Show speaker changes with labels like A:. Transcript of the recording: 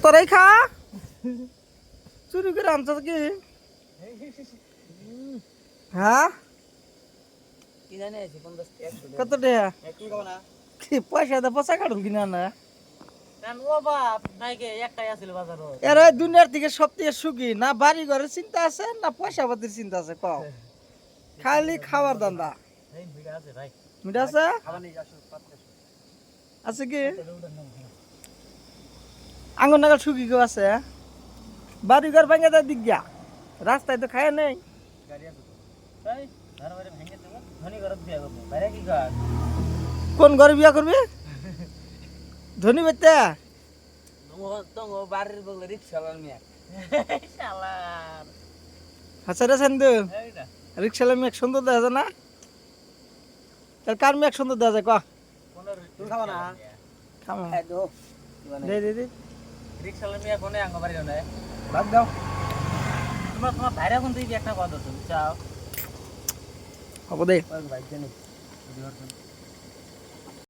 A: তোরাই খা চুরি করে আনছ কি হ্যাঁ কত টাকা কি পয়সা দা পয়সা কাটুন কিনা না এর দুনিয়ার থেকে সব থেকে সুখী না বাড়ি ঘরের চিন্তা আছে না পয়সা পাতির চিন্তা আছে কও খালি খাবার দান্দা মিঠা আছে আছে কি আঙ্গুর নাগাল সুখী কেউ আছে বাড়ি ঘর ভেঙে দেয় দিক গিয়া রাস্তায় তো খায় নেই কোন ঘরে বিয়া করবি ধনী বেতে হাসারে সেন্দু রিক্সালা মেয়ে সুন্দর দেখা যায় না তার কার মেয়ে সুন্দর দেখা যায় ক খাওয়া না খাওয়া দে দে দে
B: রিক্সালা মেয়ে কোনে আঙ্গ বাড়ি না
A: ভাগ দাও
B: তোমার ভাইরা কোন দিকে একটা কথা শুন চাও
A: হবো দে
B: ভাই জানি